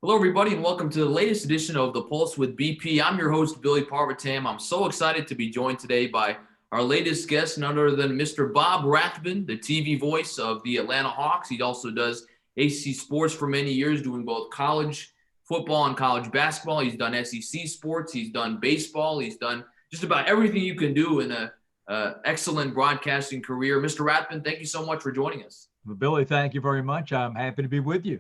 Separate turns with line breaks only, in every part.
Hello, everybody, and welcome to the latest edition of The Pulse with BP. I'm your host, Billy Parvatam. I'm so excited to be joined today by our latest guest, none other than Mr. Bob Rathbun, the TV voice of the Atlanta Hawks. He also does ACC sports for many years, doing both college football and college basketball. He's done SEC sports. He's done baseball. He's done just about everything you can do in a excellent broadcasting career. Mr. Rathbun, thank you so much for joining us.
Well, Billy, thank you very much. I'm happy to be with you.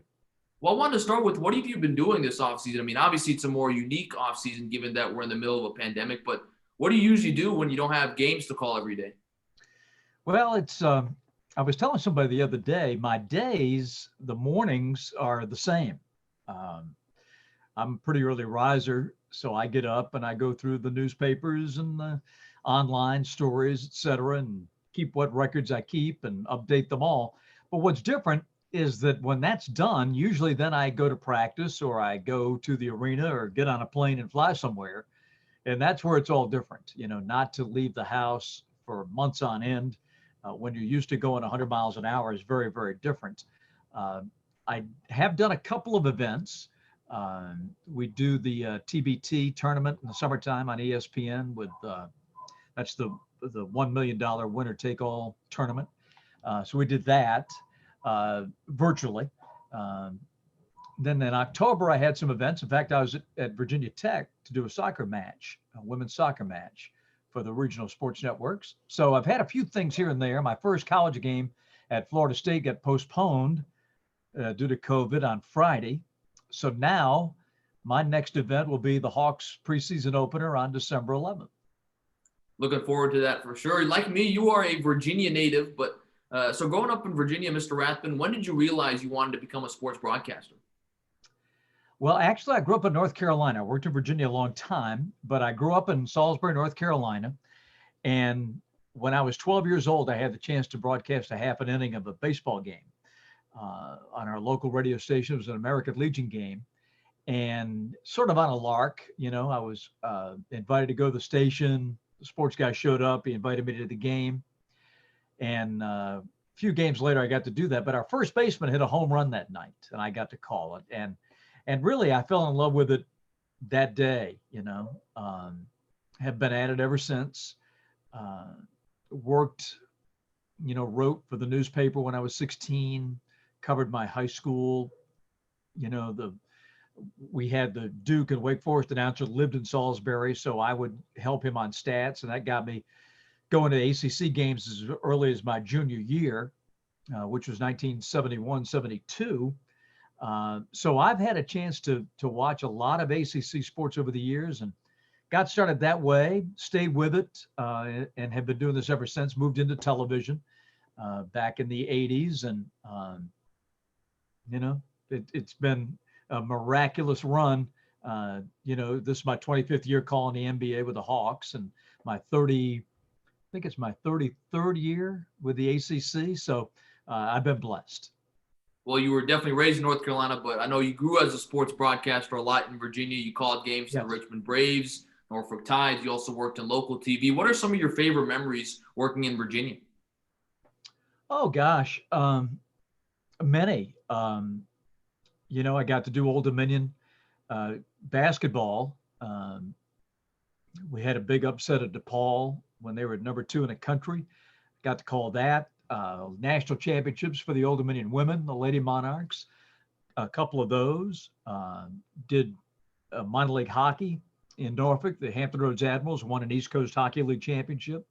Well, I wanted to start with what have you been doing this offseason? I mean, obviously it's a more unique offseason given that we're in the middle of a pandemic, but what do you usually do when you don't have games to call every day?
Well, I was telling somebody the other day, my days, the mornings are the same. Um, I'm a pretty early riser, so I get up and I go through the newspapers and the online stories, et cetera, and keep what records I keep and update them all. But what's different is that when that's done, usually then I go to practice or I go to the arena or get on a plane and fly somewhere. And that's where it's all different, not to leave the house for months on end when you're used to going 100 miles an hour is very, very different. Uh, I have done a couple of events. We do the TBT tournament in the summertime on ESPN with that's the $1 million winner take all tournament. So we did that virtually. Um, then in October, I had some events. In fact, I was at Virginia Tech to do a soccer match, a women's soccer match for the regional sports networks. So I've had a few things here and there. My first college game at Florida State got postponed due to COVID on Friday. So now my next event will be the Hawks preseason opener on December 11th.
Looking forward to that for sure. Like me, you are a Virginia native, but so growing up in Virginia, Mr. Rathbun, when did you realize you wanted to become a sports broadcaster?
Well, actually, I grew up in North Carolina. I worked in Virginia a long time, but I grew up in Salisbury, North Carolina. And when I was 12 years old, I had the chance to broadcast a half an inning of a baseball game on our local radio station. It was an American Legion game. And sort of on a lark, I was invited to go to the station. The sports guy showed up. He invited me to the game. And a few games later, I got to do that. But our first baseman hit a home run that night, and I got to call it. And really, I fell in love with it that day, have been at it ever since. Worked, wrote for the newspaper when I was 16, covered my high school. We had the Duke and Wake Forest announcer lived in Salisbury, so I would help him on stats, and that got me going to ACC games as early as my junior year, which was 1971, 72. So I've had a chance to watch a lot of ACC sports over the years and got started that way, stayed with it, and have been doing this ever since. Moved into television back in the 80s. And, it's been a miraculous run. This is my 25th year calling the NBA with the Hawks and I think it's my 33rd year with the ACC. So I've been blessed.
Well, you were definitely raised in North Carolina, but I know you grew as a sports broadcaster a lot in Virginia. You called games to the
Yes.
Richmond Braves, Norfolk Tides. You also worked in local TV. What are some of your favorite memories working in Virginia?
Oh gosh, many. I got to do Old Dominion basketball. We had a big upset at DePaul when they were at number 2 in the country. Got to call that. National championships for the Old Dominion women, the Lady Monarchs, a couple of those. Did minor league hockey in Norfolk. The Hampton Roads Admirals won an East Coast Hockey League championship.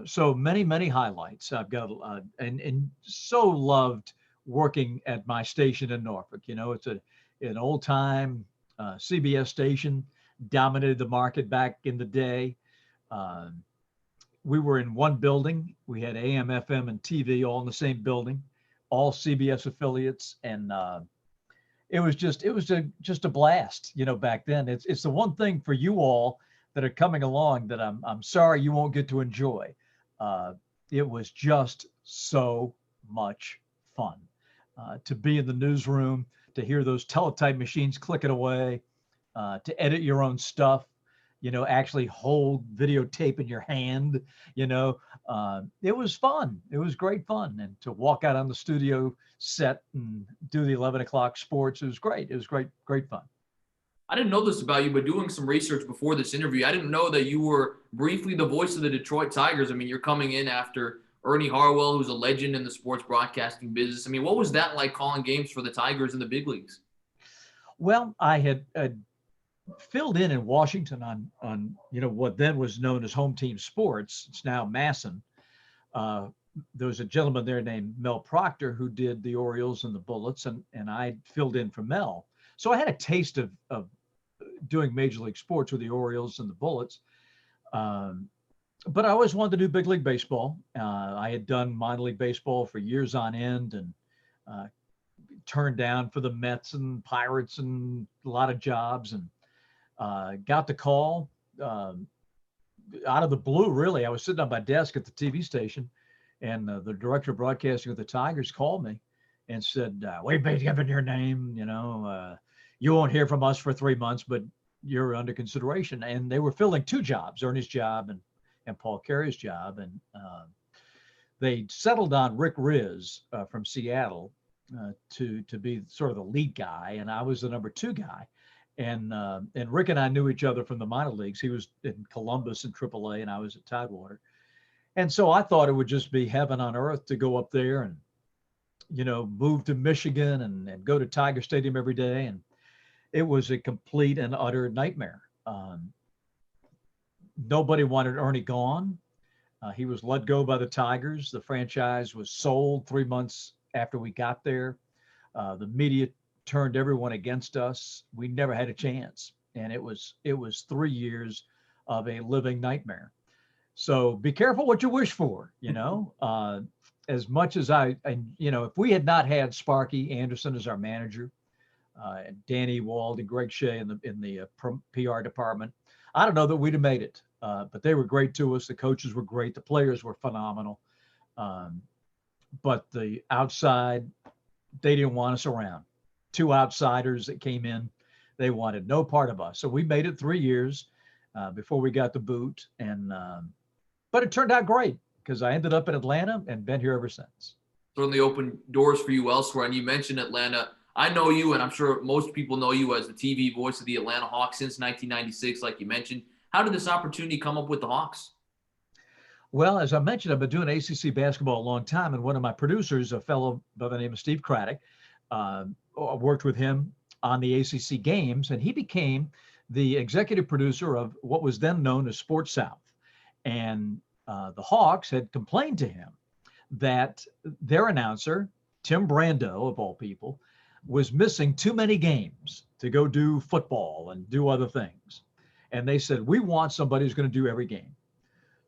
So many, many highlights. I've got and so loved working at my station in Norfolk. It's an old time CBS station, dominated the market back in the day. We were in one building. We had AM, FM, and TV all in the same building, all CBS affiliates, and it was just a blast. Back then, it's the one thing for you all that are coming along that I'm sorry you won't get to enjoy. It was just so much fun to be in the newsroom, to hear those teletype machines clicking away, to edit your own stuff. actually hold videotape in your hand. It was fun. It was great fun. And to walk out on the studio set and do the 11 o'clock sports, it was great. It was great, great fun.
I didn't know this about you, but doing some research before this interview, I didn't know that you were briefly the voice of the Detroit Tigers. I mean, you're coming in after Ernie Harwell, who's a legend in the sports broadcasting business. I mean, what was that like calling games for the Tigers in the big leagues?
Well, I had filled in Washington on what then was known as Home Team Sports. It's now Masson. There was a gentleman there named Mel Proctor who did the Orioles and the Bullets, and I filled in for Mel. So I had a taste of doing Major League Sports with the Orioles and the Bullets. But I always wanted to do big league baseball. I had done minor league baseball for years on end, and turned down for the Mets and Pirates and a lot of jobs, and got the call out of the blue, really. I was sitting on my desk at the TV station, and the director of broadcasting of the Tigers called me and said, we've been given your name, you won't hear from us for 3 months, but you're under consideration. And they were filling two jobs, Ernie's job and Paul Carey's job. And they settled on Rick Riz from Seattle to be sort of the lead guy. And I was the number two guy. And Rick and I knew each other from the minor leagues. He was in Columbus in AAA, and I was at Tidewater. And so I thought it would just be heaven on earth to go up there and, move to Michigan and go to Tiger Stadium every day. And it was a complete and utter nightmare. Nobody wanted Ernie gone. He was let go by the Tigers. The franchise was sold 3 months after we got there. The media turned everyone against us. We never had a chance. And it was 3 years of a living nightmare. So be careful what you wish for, as much as if we had not had Sparky Anderson as our manager, and Danny Wald and Greg Shea in the PR department, I don't know that we'd have made it. But they were great to us. The coaches were great. The players were phenomenal. But the outside, they didn't want us around. Two outsiders that came in, they wanted no part of us. So we made it 3 years before we got the boot. But it turned out great because I ended up in Atlanta and been here ever since.
Certainly opened doors for you elsewhere. And you mentioned Atlanta. I know you, and I'm sure most people know you as the TV voice of the Atlanta Hawks since 1996, like you mentioned. How did this opportunity come up with the Hawks?
Well, as I mentioned, I've been doing ACC basketball a long time, and one of my producers, a fellow by the name of Steve Craddock, worked with him on the ACC games, and he became the executive producer of what was then known as Sports South. And the Hawks had complained to him that their announcer, Tim Brando, of all people, was missing too many games to go do football and do other things. And they said, we want somebody who's going to do every game.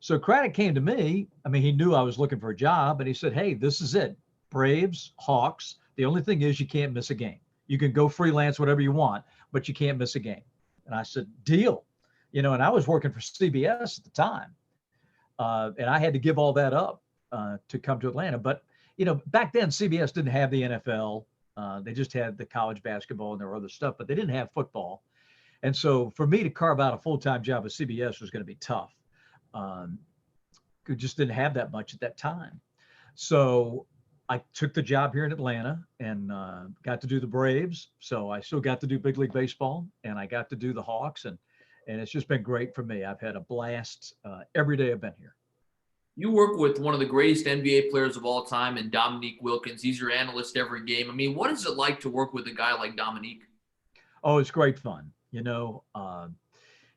So Craddock came to me. I mean, he knew I was looking for a job, and he said, hey, this is it. Braves, Hawks. The only thing is you can't miss a game. You can go freelance, whatever you want, but you can't miss a game. And I said, deal. And I was working for CBS at the time. And I had to give all that up to come to Atlanta. But, back then CBS didn't have the NFL. They just had the college basketball and there were other stuff, but they didn't have football. And so for me to carve out a full-time job at CBS was going to be tough. We just didn't have that much at that time. So I took the job here in Atlanta and got to do the Braves. So I still got to do big league baseball, and I got to do the Hawks. And it's just been great for me. I've had a blast every day I've been here.
You work with one of the greatest NBA players of all time in Dominique Wilkins. He's your analyst every game. I mean, what is it like to work with a guy like Dominique?
Oh, it's great fun.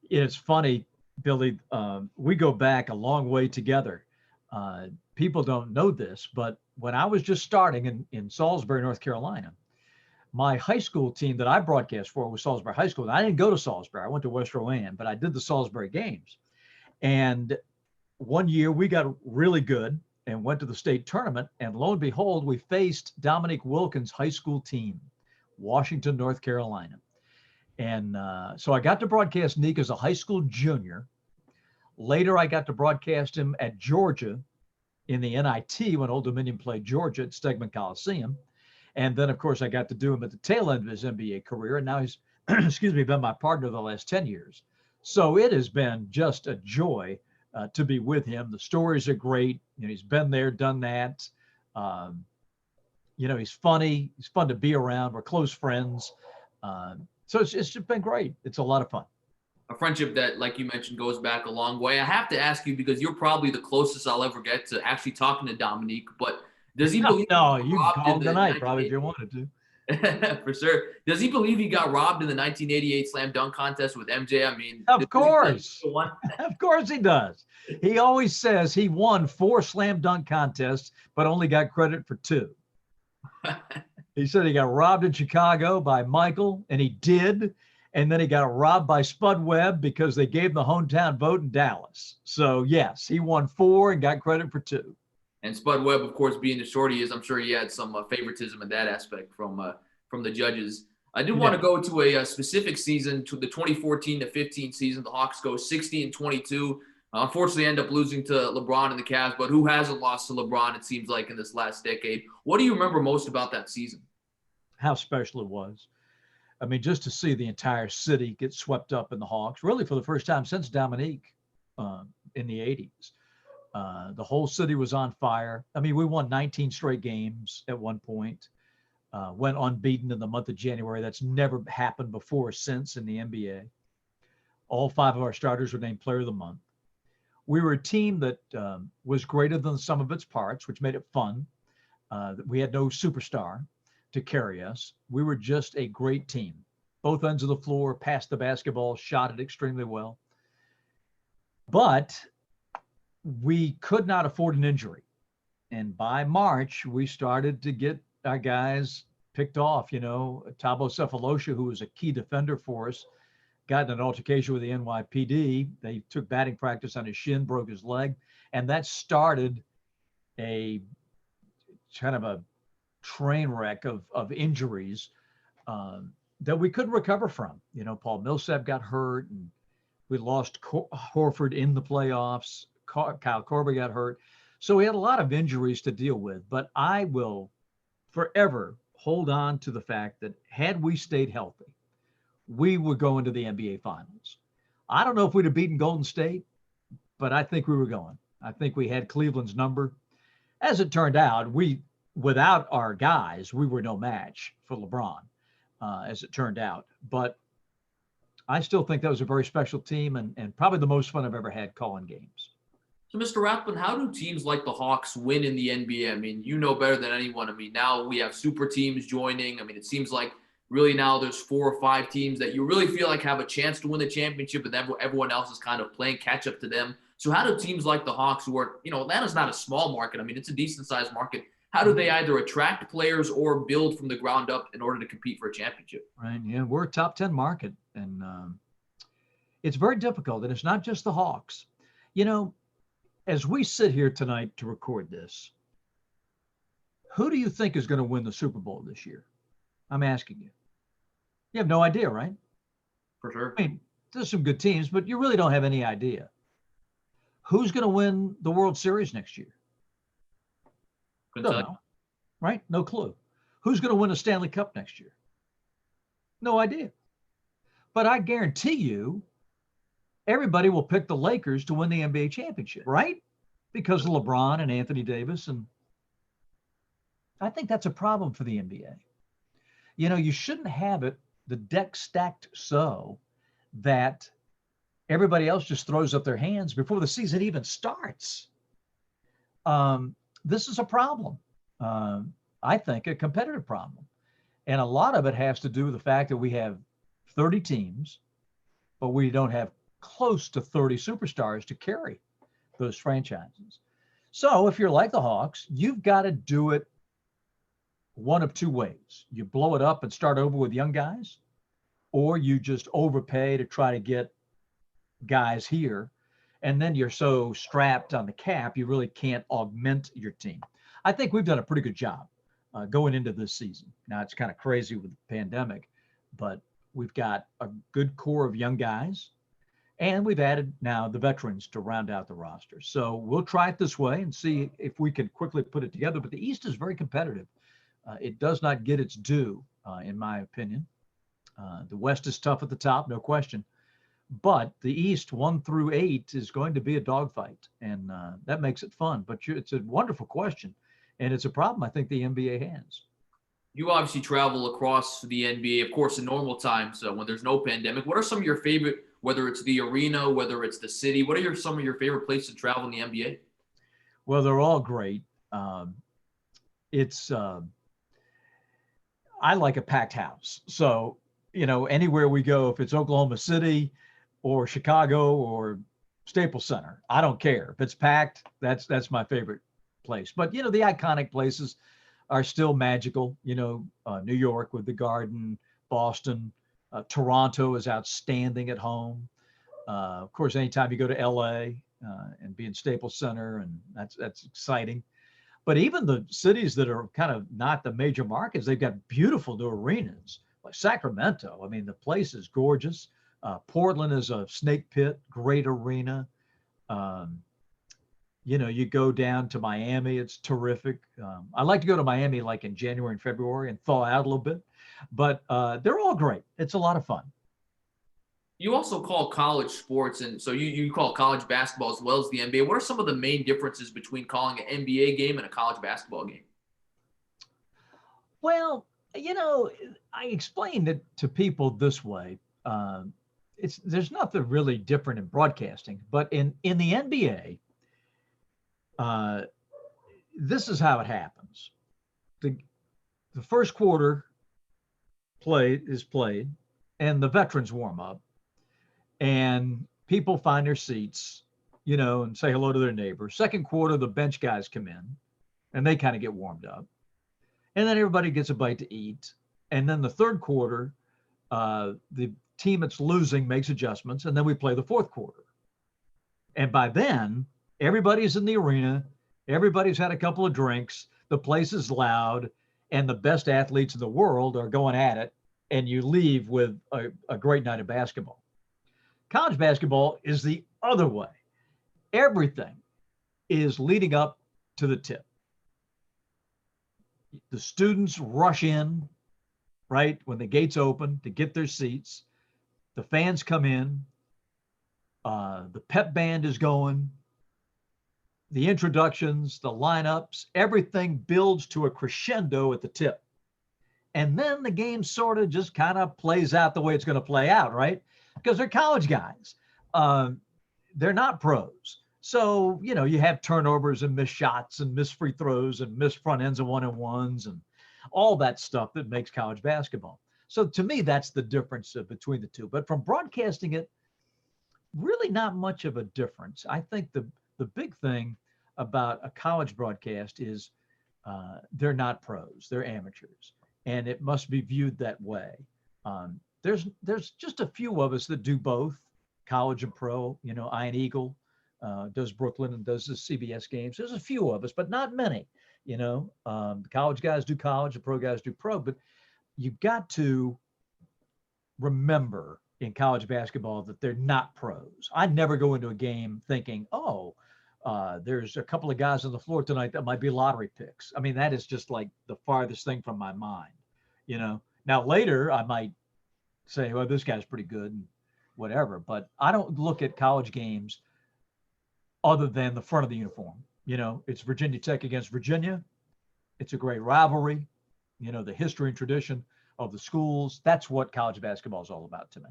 It's funny, Billy, we go back a long way together. People don't know this, but when I was just starting in Salisbury, North Carolina, my high school team that I broadcast for was Salisbury High School. And I didn't go to Salisbury. I went to West Rowan, but I did the Salisbury games. And one year we got really good and went to the state tournament. And lo and behold, we faced Dominique Wilkins' high school team, Washington, North Carolina. And so I got to broadcast Nick as a high school junior. Later, I got to broadcast him at Georgia in the NIT when Old Dominion played Georgia at Stegman Coliseum. And then, of course, I got to do him at the tail end of his NBA career. And now he's, been my partner the last 10 years. So it has been just a joy to be with him. The stories are great. He's been there, done that. Um, he's funny. He's fun to be around. We're close friends. So it's just been great. It's a lot of fun.
A friendship that, like you mentioned, goes back a long way. I have to ask you because you're probably the closest I'll ever get to actually talking to Dominique. But does he believe
No,
he got
you can
robbed
call
in
him
the
tonight, probably, if you
1980?
wanted to.
For sure. Does he believe he got robbed in the 1988 slam dunk contest with MJ? I mean,
Of
does he think
course.
he won?
Of course he does. He always says he won 4 slam dunk contests, but only got credit for 2. He said he got robbed in Chicago by Michael, and he did. And then he got robbed by Spud Webb because they gave him the hometown vote in Dallas. So, yes, he won 4 and got credit for 2.
And Spud Webb, of course, being the short he is, I'm sure he had some favoritism in that aspect from the judges. I did want to go to a specific season, to the 2014 to 15 season. The Hawks go 60-22. Unfortunately, end up losing to LeBron and the Cavs. But who hasn't lost to LeBron, it seems like, in this last decade? What do you remember most about that season?
How special it was. I mean, just to see the entire city get swept up in the Hawks, really for the first time since Dominique in the 80s. The whole city was on fire. I mean, we won 19 straight games at one point, went unbeaten in the month of January. That's never happened before or since in the NBA. All 5 of our starters were named Player of the Month. We were a team that was greater than the sum of its parts, which made it fun. We had no superstar to carry us. We were just a great team. Both ends of the floor, passed the basketball, shot it extremely well. But we could not afford an injury. And by March, we started to get our guys picked off. Thabo Cephalosha, who was a key defender for us, got in an altercation with the NYPD. They took batting practice on his shin, broke his leg. And that started a kind of a train wreck of injuries that we couldn't recover from. Paul Millsap got hurt, and we lost Horford in the playoffs. Kyle Korver got hurt. So we had a lot of injuries to deal with. But I will forever hold on to the fact that had we stayed healthy, we would go into the NBA Finals. I don't know if we'd have beaten Golden State, but I think we were going. I think we had Cleveland's number. As it turned out, without our guys, we were no match for LeBron, as it turned out. But I still think that was a very special team and probably the most fun I've ever had calling games.
So, Mr. Rathbun, how do teams like the Hawks win in the NBA? I mean, you know better than anyone. I mean, now we have super teams joining. I mean, it seems like really now there's 4 or 5 teams that you really feel like have a chance to win the championship, and everyone else is kind of playing catch up to them. So how do teams like the Hawks, who are, Atlanta's not a small market. I mean, it's a decent sized market. How do they either attract players or build from the ground up in order to compete for a championship?
Right. Yeah, we're a top 10 market, and it's very difficult. And it's not just the Hawks. As we sit here tonight to record this, who do you think is going to win the Super Bowl this year? I'm asking you. You have no idea, right?
For sure.
I mean, there's some good teams, but you really don't have any idea. Who's going to win the World Series next year? Don't know, right? No clue. Who's going to win a Stanley Cup next year? No idea. But I guarantee you, everybody will pick the Lakers to win the NBA championship, right? Because of LeBron and Anthony Davis. And I think that's a problem for the NBA. You shouldn't have the deck stacked so that everybody else just throws up their hands before the season even starts. This is a problem. I think a competitive problem. And a lot of it has to do with the fact that we have 30 teams, but we don't have close to 30 superstars to carry those franchises. So if you're like the Hawks, you've got to do it one of 2 ways. You blow it up and start over with young guys, or you just overpay to try to get guys here. And then you're so strapped on the cap, you really can't augment your team. I think we've done a pretty good job going into this season. Now, it's kind of crazy with the pandemic, but we've got a good core of young guys, and we've added now the veterans to round out the roster. So we'll try it this way and see if we can quickly put it together. But the East is very competitive. It does not get its due, in my opinion. The West is tough at the top, no question. But the East 1 through 8 is going to be a dogfight, and that makes it fun. But it's a wonderful question, and it's a problem I think the NBA has.
You obviously travel across the NBA, of course, in normal times when there's no pandemic. What are some of your favorite, whether it's the arena, whether it's the city, what are some of your favorite places to travel in the NBA?
Well, they're all great. It's I like a packed house. So, anywhere we go, if it's Oklahoma City or Chicago or Staples Center, I don't care. If it's packed, that's my favorite place. But, the iconic places are still magical. New York with the Garden, Boston, Toronto is outstanding at home. Of course, anytime you go to LA and be in Staples Center, and that's exciting. But even the cities that are kind of not the major markets, they've got beautiful new arenas, like Sacramento. I mean, the place is gorgeous. Portland is a snake pit, great arena. Um, you go down to Miami, it's terrific. I like to go to Miami like in January and February and thaw out a little bit, but they're all great. It's a lot of fun.
You also call college sports, and so you call college basketball as well as the NBA. What are some of the main differences between calling an NBA game and a college basketball game?
Well, I explained it to people this way. There's nothing really different in broadcasting, but in the NBA, this is how it happens. The first quarter is played, and the veterans warm up, and people find their seats, and say hello to their neighbors. Second quarter, the bench guys come in, and they kind of get warmed up, and then everybody gets a bite to eat. And then the third quarter, the team that's losing makes adjustments, and then we play the fourth quarter. And by then, everybody's in the arena, everybody's had a couple of drinks, the place is loud, and the best athletes in the world are going at it, and you leave with a great night of basketball. College basketball is the other way. Everything is leading up to the tip. The students rush in, right, when the gates open to get their seats. The fans come in. The pep band is going. The introductions, the lineups, everything builds to a crescendo at the tip. And then the game sort of just kind of plays out the way it's going to play out, right? Because they're college guys. They're not pros. So, you have turnovers and missed shots and missed free throws and missed front ends of one-on-ones and all that stuff that makes college basketball. So to me, that's the difference between the two. But from broadcasting it, really not much of a difference. I think the big thing about a college broadcast is they're not pros, they're amateurs. And it must be viewed that way. There's just a few of us that do both, college and pro. Ian Eagle does Brooklyn and does the CBS games. There's a few of us, but not many. The college guys do college, the pro guys do pro. But you've got to remember in college basketball that they're not pros. I never go into a game thinking, there's a couple of guys on the floor tonight that might be lottery picks. I mean, that is just like the farthest thing from my mind. Now later I might say, well, this guy's pretty good and whatever, but I don't look at college games other than the front of the uniform. It's Virginia Tech against Virginia. It's a great rivalry, the history and tradition of the schools. That's what college basketball is all about to me.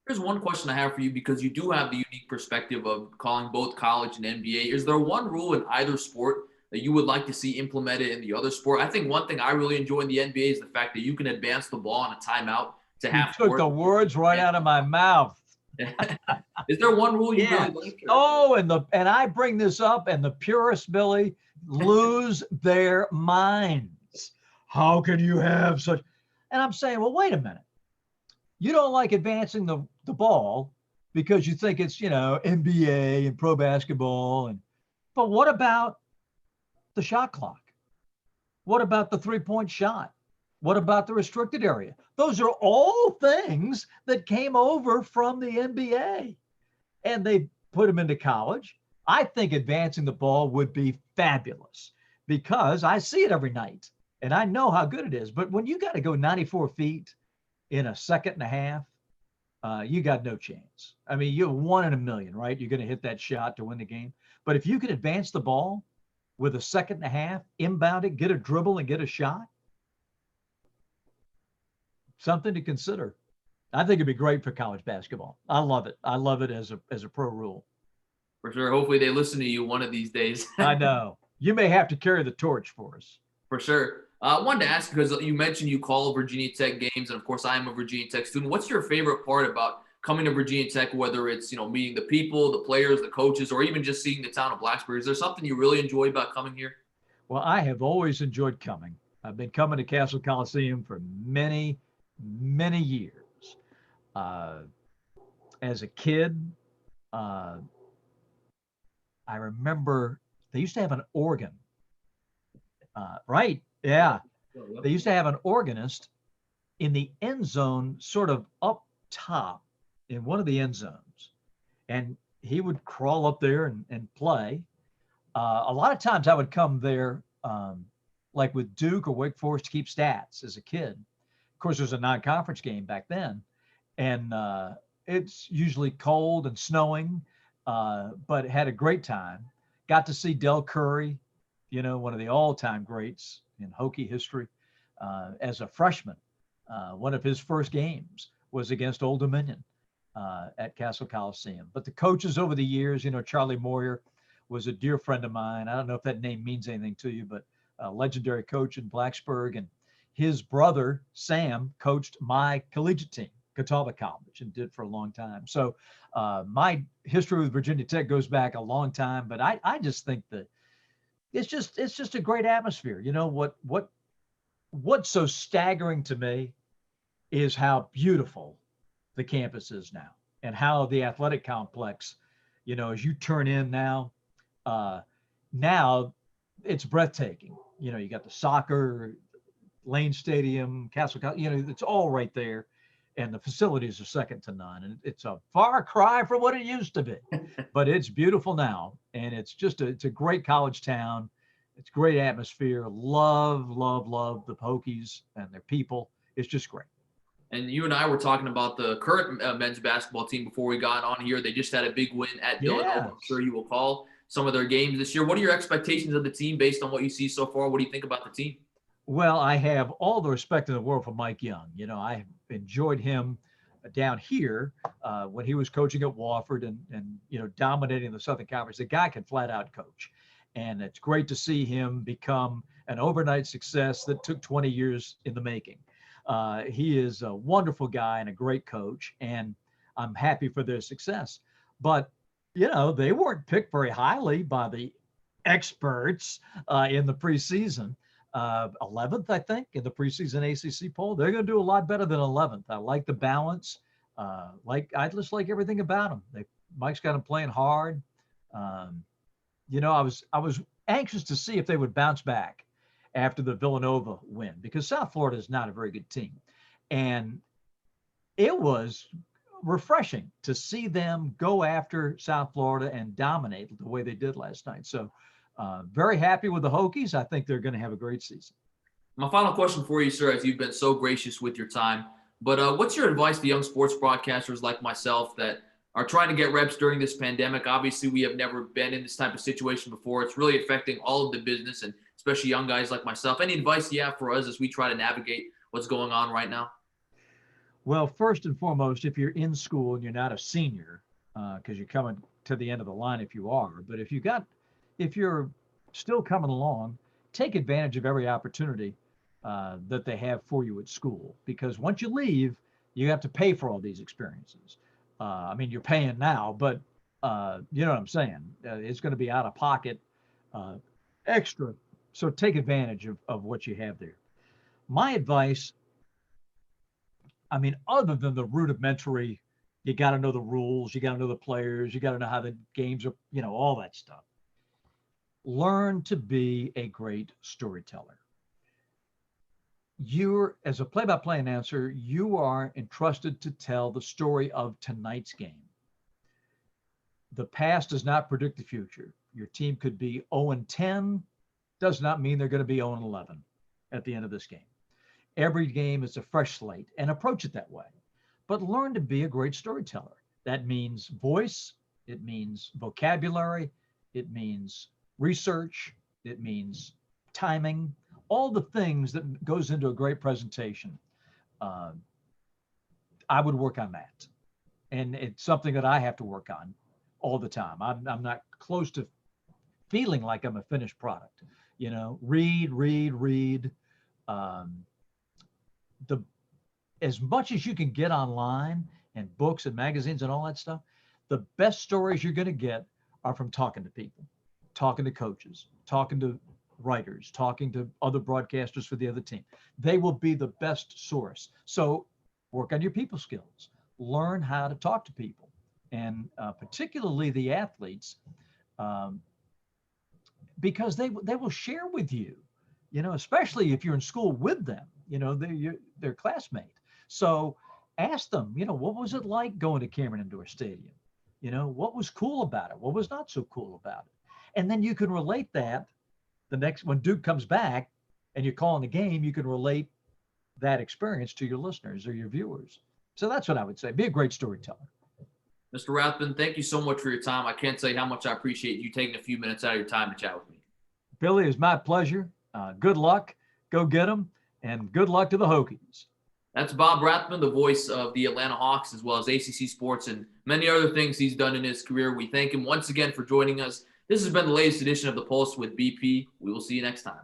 Here's one question I have for you, because you do have the unique perspective of calling both college and NBA. Is there one rule in either sport that you would like to see implemented in the other sport? I think one thing I really enjoy in the NBA is the fact that you can advance the ball on a timeout to half court.
You took the words right out of my mouth.
Is there one rule you really like?
Oh, and I bring this up, and the purists, Billy, lose their minds. How can you have such? And I'm saying, well, wait a minute. You don't like advancing the ball because you think it's, NBA and pro basketball. But what about the shot clock? What about the three-point shot? What about the restricted area? Those are all things that came over from the NBA, and they put them into college. I think advancing the ball would be fabulous because I see it every night and I know how good it is. But when you got to go 94 feet in a second and a half, you got no chance. I mean, you're 1 in a million, right? You're going to hit that shot to win the game. But if you can advance the ball with a second and a half, inbound it, get a dribble and get a shot, something to consider. I think it'd be great for college basketball. I love it. I love it as a pro rule.
For sure. Hopefully they listen to you one of these days.
I know. You may have to carry the torch for us.
For sure. I wanted to ask because you mentioned you call Virginia Tech games, and of course I am a Virginia Tech student. What's your favorite part about coming to Virginia Tech, whether it's meeting the people, the players, the coaches, or even just seeing the town of Blacksburg? Is there something you really enjoy about coming here?
Well, I have always enjoyed coming. I've been coming to Castle Coliseum for many, many years. Uh, as a kid, uh, I remember they used to have an organ. Right. Yeah. They used to have an organist in the end zone, sort of up top in one of the end zones. And he would crawl up there and play. A lot of times I would come there, like with Duke or Wake Forest, to keep stats as a kid. Of course, there's a non-conference game back then. And it's usually cold and snowing, but had a great time. Got to see Del Curry, one of the all-time greats in Hokie history, as a freshman. One of his first games was against Old Dominion at Castle Coliseum. But the coaches over the years, Charlie Moyer was a dear friend of mine. I don't know if that name means anything to you, but a legendary coach in Blacksburg. And his brother, Sam, coached my collegiate team, Catawba College, and did for a long time. So my history with Virginia Tech goes back a long time, but I just think that it's just a great atmosphere. What's so staggering to me is how beautiful the campus is now, and how the athletic complex, as you turn in now, now it's breathtaking. You got the soccer, Lane Stadium, Castle, it's all right there. And the facilities are second to none. And it's a far cry from what it used to be, but it's beautiful now. And it's a great college town. It's great atmosphere. Love the Hokies and their people. It's just great.
And you and I were talking about the current men's basketball team before we got on here. They just had a big win at Villanova. I'm sure you will call some of their games this year. What are your expectations of the team based on what you see so far? What do you think about the team?
Well, I have all the respect in the world for Mike Young. I enjoyed him down here when he was coaching at Wofford and dominating the Southern Conference. The guy can flat out coach. And it's great to see him become an overnight success that took 20 years in the making. He is a wonderful guy and a great coach, and I'm happy for their success. But, they weren't picked very highly by the experts in the preseason. 11th, I think, in the preseason ACC poll. They're going to do a lot better than 11th. I like the balance. I just like everything about them. Mike's got them playing hard. I was anxious to see if they would bounce back after the Villanova win, because South Florida is not a very good team. And it was refreshing to see them go after South Florida and dominate the way they did last night. So very happy with the Hokies. I think they're going to have a great season.
My final question for you, sir, as you've been so gracious with your time, but what's your advice to young sports broadcasters like myself that are trying to get reps during this pandemic? Obviously, we have never been in this type of situation before. It's really affecting all of the business, and especially young guys like myself. Any advice you have for us as we try to navigate what's going on right now?
Well, first and foremost, if you're in school and you're not a senior, because you're coming to the end of the line if you are, but if you're still coming along, take advantage of every opportunity that they have for you at school, because once you leave, you have to pay for all these experiences. You're paying now, but you know what I'm saying? It's going to be out of pocket extra. So take advantage of what you have there. My advice, other than the rudimentary, you got to know the rules, you got to know the players, you got to know how the games are, all that stuff. Learn to be a great storyteller. As a play-by-play announcer, you are entrusted to tell the story of tonight's game. The past does not predict the future. Your team could be 0-10, does not mean they're going to be 0-11 at the end of this game. Every game is a fresh slate, and approach it that way. but learn to be a great storyteller. That means voice, it means vocabulary, it means research, it means timing, all the things that goes into a great presentation. Uh, I would work on that. And it's something that I have to work on all the time. I'm not close to feeling like I'm a finished product. Read. Um, the as much as you can get online and books and magazines and all that stuff, the best stories you're going to get are from talking to people, talking to coaches, talking to writers, talking to other broadcasters for the other team. They will be the best source. So work on your people skills, learn how to talk to people, and particularly the athletes, um, because they will share with you, especially if you're in school with them, they're their classmate. So ask them, what was it like going to Cameron Indoor Stadium? What was cool about it? What was not so cool about it? And then you can relate that the next, when Duke comes back and you're calling the game, you can relate that experience to your listeners or your viewers. So that's what I would say. Be a great storyteller.
Mr. Rathbun, thank you so much for your time. I can't say how much I appreciate you taking a few minutes out of your time to chat with me.
Billy, it's my pleasure. Good luck. Go get them. And good luck to the Hokies.
That's Bob Rathbun, the voice of the Atlanta Hawks, as well as ACC Sports and many other things he's done in his career. We thank him once again for joining us. This has been the latest edition of The Pulse with BP. We will see you next time.